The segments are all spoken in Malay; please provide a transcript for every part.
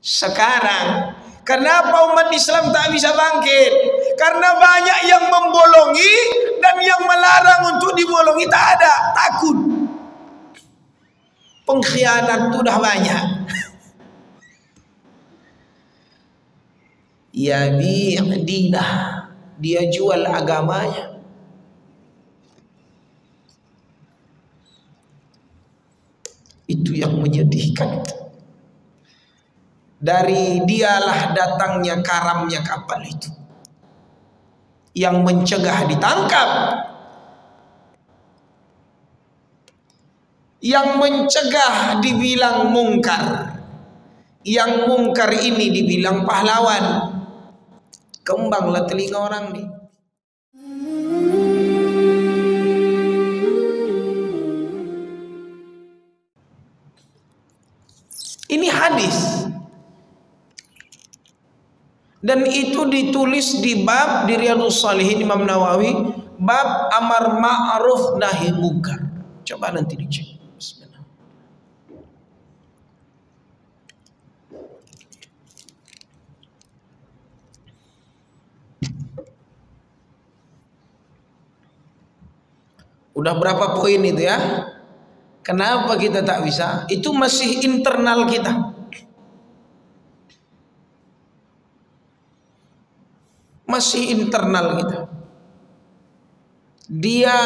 Sekarang kenapa umat Islam tak bisa bangkit? Karena banyak yang membolongi dan yang melarang untuk dibolongi tak ada. Takut. Pengkhianat itu udah banyak. Ya dinah, dia jual agamanya. Itu yang menyedihkan. Dari dialah datangnya karamnya kapal itu, yang mencegah ditangkap, yang mencegah dibilang mungkar, yang mungkar ini dibilang pahlawan. Kembanglah telinga orang nih. Ini hadis. Dan itu ditulis di bab di Riyadhus Shalihin Imam Nawawi, bab amar ma'ruf nahi munkar. Coba nanti dicek. Bismillah. Udah berapa poin itu ya? Kenapa kita tak bisa? Itu masih internal kita. Masih internal kita. Dia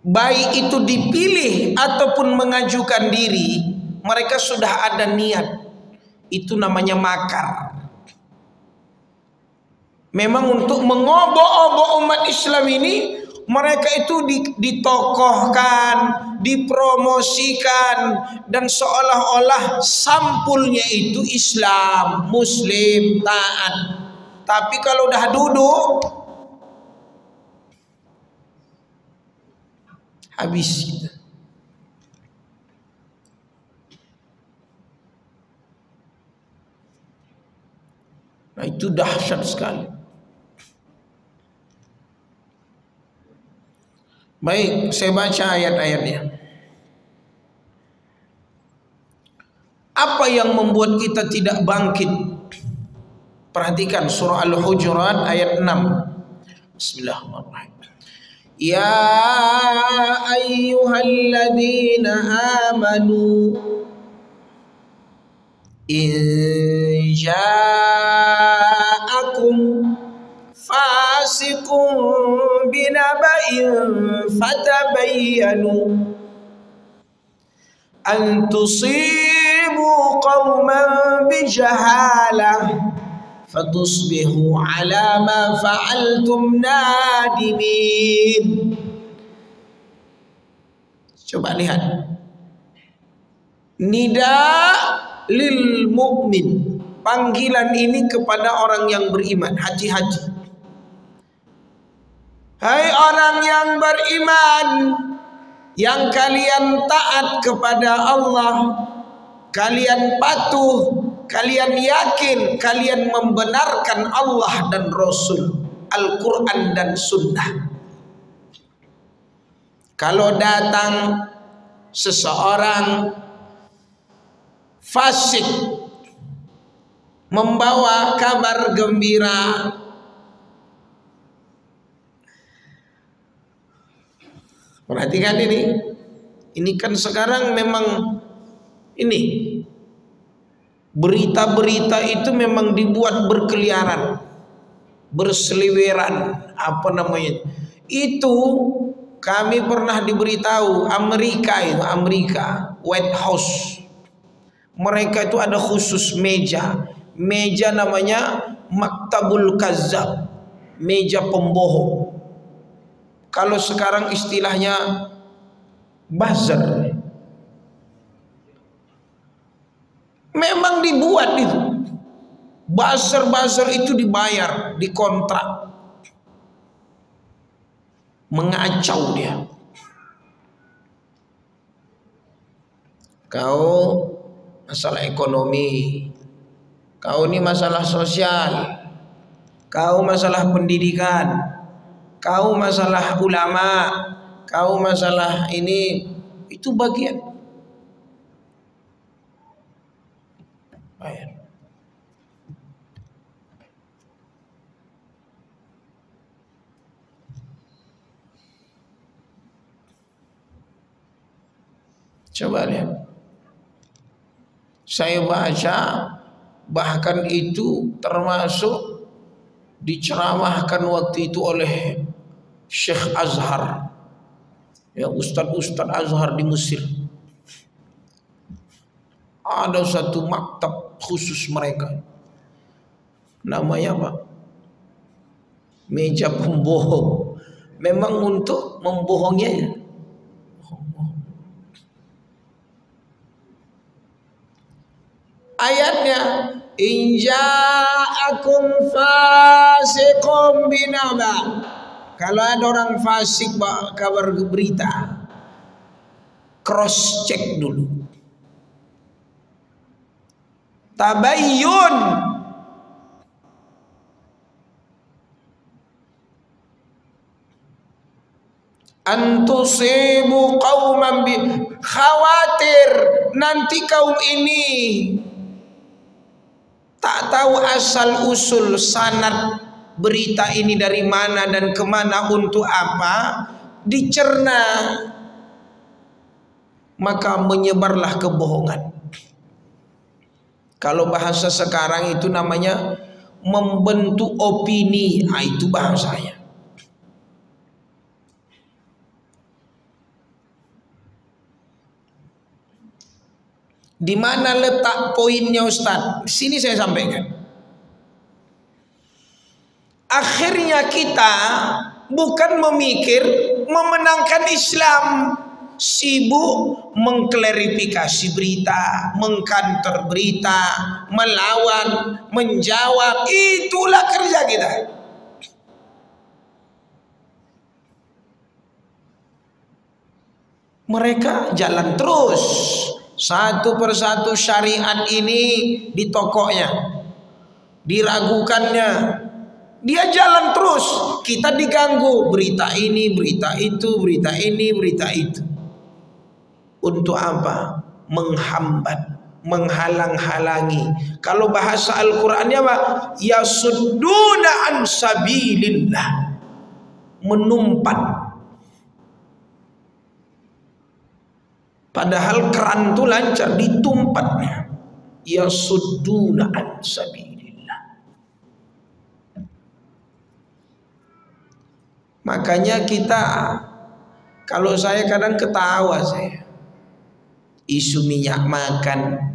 baik itu dipilih ataupun mengajukan diri, mereka sudah ada niat. Itu namanya makar. Memang untuk mengobok-obok umat Islam ini, mereka itu ditokohkan, dipromosikan, dan seolah-olah sampulnya itu Islam, Muslim, taat. Tapi kalau udah duduk, habis kita. Nah itu dahsyat sekali. Baik, saya baca ayat-ayatnya. Apa yang membuat kita tidak bangkit? Perhatikan surah Al-Hujurat ayat 6. Bismillahirrahmanirrahim. Ya ayyuhalladzina amanu in ja'akum fasiqun binaba'in fatabayyanu an tusibu qauman bijahalah fatusbihu ala ma fa'altum nadimin. Coba lihat, nida lil mu'min, panggilan ini kepada orang yang beriman. Haji-haji, hai orang yang beriman, yang kalian taat kepada Allah, kalian patuh, kalian yakin, kalian membenarkan Allah dan Rasul, Al-Quran dan Sunnah. Kalau datang seseorang fasik membawa kabar gembira, perhatikan ini kan sekarang memang ini berita-berita itu memang dibuat berkeliaran, berseliweran, apa namanya itu. Kami pernah diberitahu Amerika White House, mereka itu ada khusus meja namanya maktabul kazzab, meja pembohong. Kalau sekarang istilahnya buzzer. Memang dibuat itu. Buzzer itu dibayar, dikontrak. Mengacau dia. Kau masalah ekonomi, kau ini masalah sosial, kau masalah pendidikan, kau masalah ulama, kau masalah ini, itu bagian. Ayat. Coba lihat. Saya baca, bahkan itu termasuk diceramahkan waktu itu oleh Syekh Azhar, ya, Ustadz Azhar di Mesir. Ada satu maktab khusus mereka, namanya apa? Meja pembohong. Memang untuk membohongnya. Ayatnya, in ja'akum fasiqum binaba. Kalau ada orang fasik kabar berita, cross check dulu. Tabayyun, antusibu qauman bi, khawatir nanti kaum ini tak tahu asal usul sanad berita ini dari mana dan kemana, untuk apa, dicerna, maka menyebarlah kebohongan. Kalau bahasa sekarang itu namanya membentuk opini. Nah, itu bahasanya. Di mana letak poinnya Ustadz? Sini saya sampaikan. Akhirnya kita bukan memikir memenangkan Islam, sibuk mengklarifikasi berita, mengkanter berita, melawan, menjawab. Itulah kerja kita. Mereka jalan terus satu persatu syariat ini di tokonya, diragukannya, dia jalan terus, kita diganggu berita ini, berita itu, berita ini, berita itu. Untuk apa? Menghambat, menghalang-halangi. Kalau bahasa Al-Qur'annya apa? Yasudduna an sabilillah, menumpat. Padahal keran itu lancar, ditumpatnya. Yasudduna an sabilillah. Makanya kita, kalau saya kadang ketawa saya, isu minyak makan,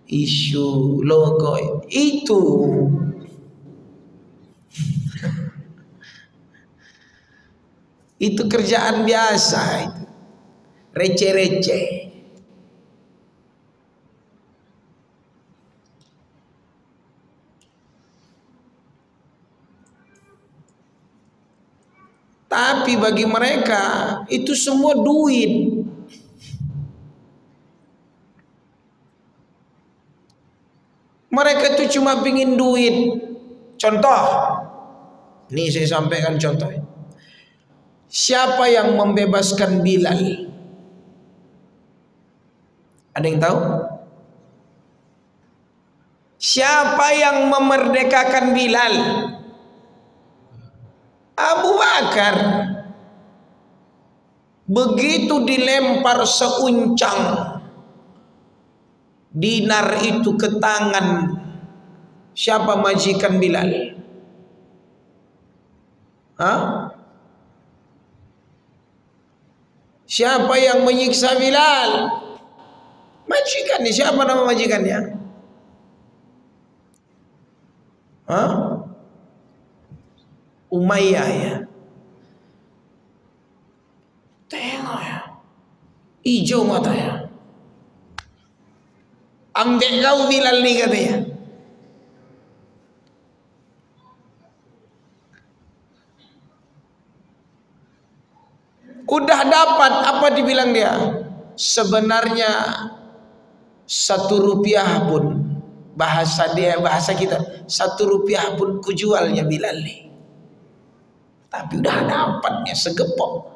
isu logo, itu kerjaan biasa itu. Receh-receh. Tapi bagi mereka itu semua duit. Mereka itu cuma pingin duit. Contoh, ini saya sampaikan contoh. Siapa yang membebaskan Bilal? Ada yang tahu? Siapa yang memerdekakan Bilal? Abu Bakar. Begitu dilempar seuncang dinar itu ke tangan siapa majikan Bilal? Hah? Siapa yang menyiksa Bilal? Majikannya. Siapa nama majikannya? Hah? Umayyah ya. Tengok ya, hijau matanya. Ambil kau Bilal ni katanya. Udah dapat apa dibilang dia? Sebenarnya 1 rupiah pun, bahasa dia, bahasa kita, 1 rupiah pun kujualnya Bilal nih. Tapi udah dapatnya segepok.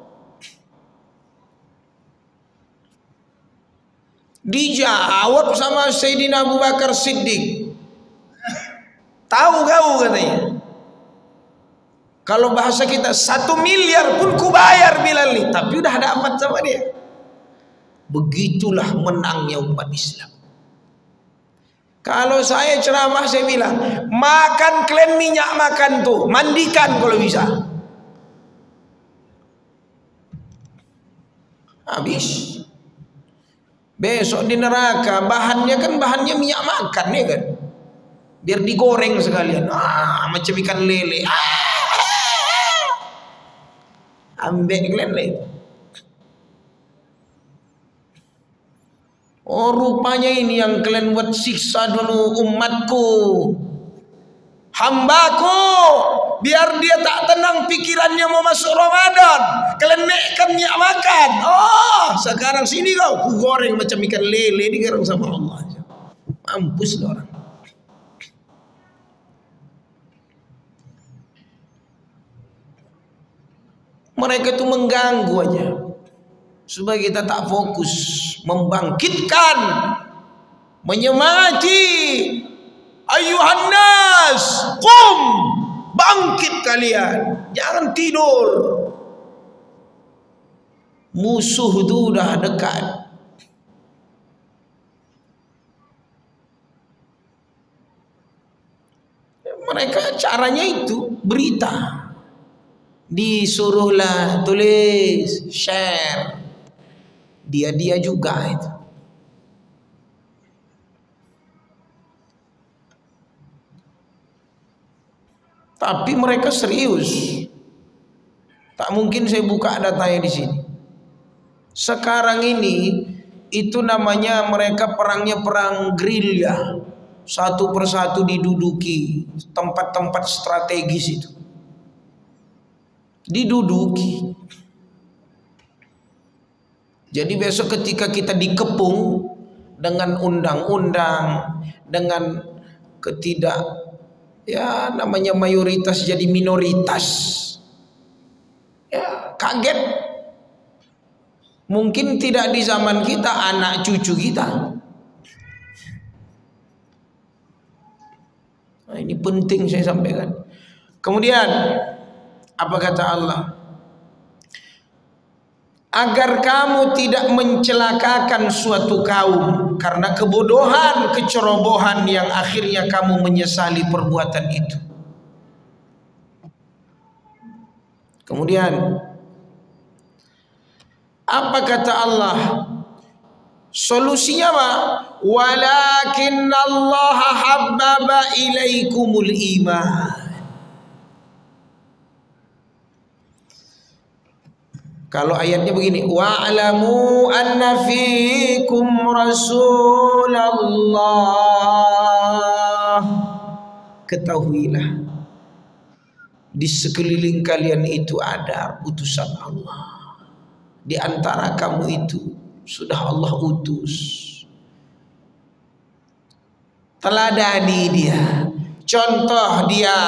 Dijawab sama Sayyidina Abu Bakar Siddiq. Tahu kau katanya. Kalau bahasa kita 1 miliar pun ku bayar Bilal nih. Tapi udah dapat sama dia. Begitulah menangnya umat Islam. Kalau saya ceramah saya bilang, makan kalian minyak makan tuh, mandikan kalau bisa. Habis. Besok di neraka bahannya minyak makan ya kan. Biar digoreng sekalian. Macam ikan lele. Ambek kalian lele. Oh rupanya ini yang kalian buat siksa dulu umatku, hambaku, biar dia tak tenang pikirannya mau masuk Ramadan. Kalian naikkan minyak makan. Oh sekarang sini kau, ku goreng macam ikan lele digarang sama Allah. Mampus lah orang. Mereka itu mengganggu aja supaya kita tak fokus, membangkitkan, menyemangati. Ayuhan nas, qum, bangkit kalian, jangan tidur. Musuh itu udah dekat. Mereka caranya itu berita. Disuruhlah tulis, share. Dia juga itu. Tapi mereka serius. Tak mungkin saya buka datanya di sini. Sekarang ini itu namanya mereka perangnya perang gerilya. Satu persatu diduduki tempat-tempat strategis itu. Diduduki. Jadi besok ketika kita dikepung dengan undang-undang, dengan ya namanya mayoritas jadi minoritas, ya kaget. Mungkin tidak di zaman kita, anak cucu kita. Nah, ini penting saya sampaikan. Kemudian apa kata Allah? Agar kamu tidak mencelakakan suatu kaum karena kebodohan, kecerobohan yang akhirnya kamu menyesali perbuatan itu. Kemudian apa kata Allah? Solusinya apa? Walakinnallaha habbaba ilaikumul iman. Kalau ayatnya begini, wa'lamu anna fiikum Rasulullah. Ketahuilah di sekeliling kalian itu ada utusan Allah. Di antara kamu itu sudah Allah utus. Teladani dia, contoh dia.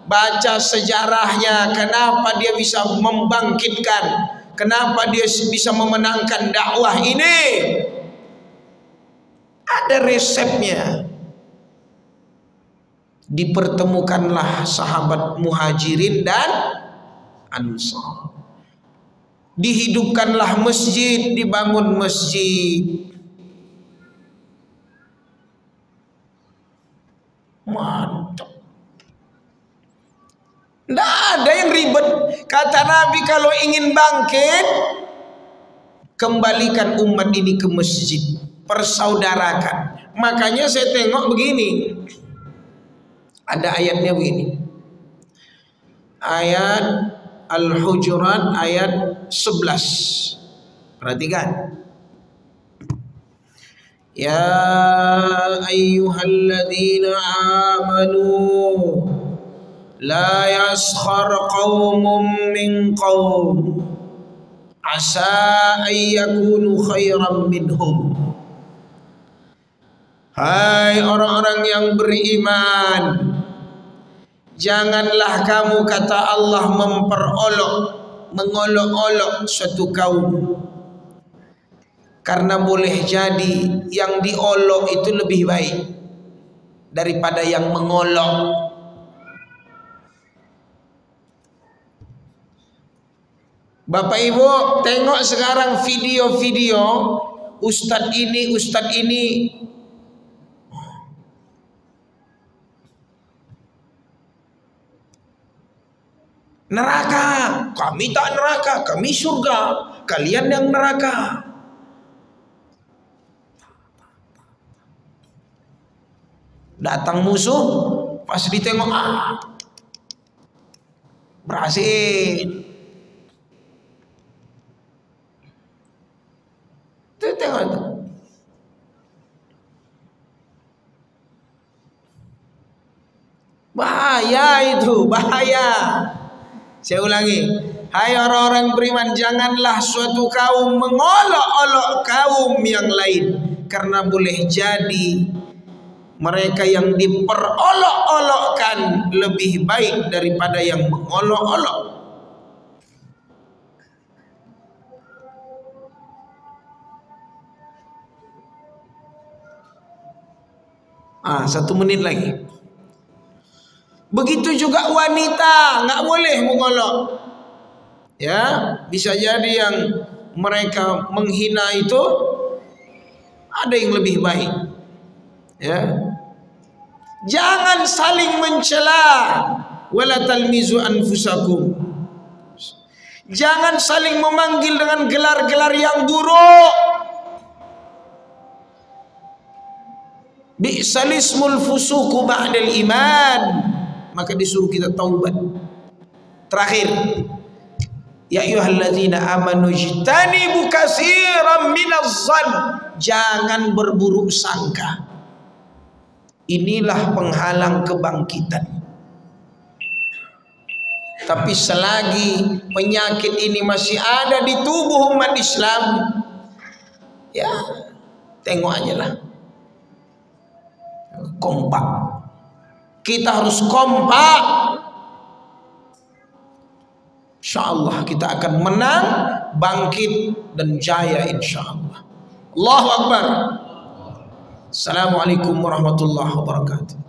Baca sejarahnya, kenapa dia bisa membangkitkan, kenapa dia bisa memenangkan dakwah ini. Ada resepnya. Dipertemukanlah sahabat Muhajirin dan Ansar. Dihidupkanlah masjid, dibangun masjid. Mantap. Tidak ada yang ribet. Kata Nabi, kalau ingin bangkit, kembalikan umat ini ke masjid, persaudarakan. Makanya saya tengok begini, ada ayatnya begini, ayat Al-Hujurat ayat 11. Perhatikan. Ya ayyuhalladzina amanu la yaskhar qaumun min qaum asa ayyakunu khairan minhum. Hai orang-orang yang beriman, janganlah kamu, kata Allah, mengolok-olok suatu kaum Karena boleh jadi yang diolok itu lebih baik daripada yang mengolok. Bapak Ibu tengok sekarang video-video ustadz ini neraka, kami tak neraka, kami surga, kalian yang neraka. Datang musuh, pas ditengok berhasil. Tuh tengok itu. Bahaya itu, bahaya. Saya ulangi, hai orang-orang beriman, janganlah suatu kaum mengolok-olok kaum yang lain, karena boleh jadi mereka yang diperolok-olokkan lebih baik daripada yang mengolok-olok. 1 menit lagi. Begitu juga wanita, nggak boleh mengolok. Ya, bisa jadi yang mereka menghina itu ada yang lebih baik. Ya, jangan saling mencela. Wala talmizu anfusakum. Jangan saling memanggil dengan gelar-gelar yang buruk. Bi'salismul fusuku ba'dal iman. Maka disuruh kita taubat. Terakhir, ya ayyuhalladzina amanu ijtanibu katsiran minadh-dhann. Jangan berburuk sangka. Inilah penghalang kebangkitan. Tapi selagi penyakit ini masih ada di tubuh umat Islam, ya tengok aja lah. Kompak. Kita harus kompak. Insyaallah kita akan menang, bangkit dan jaya insyaallah. Allahu Akbar. Assalamualaikum warahmatullahi wabarakatuh.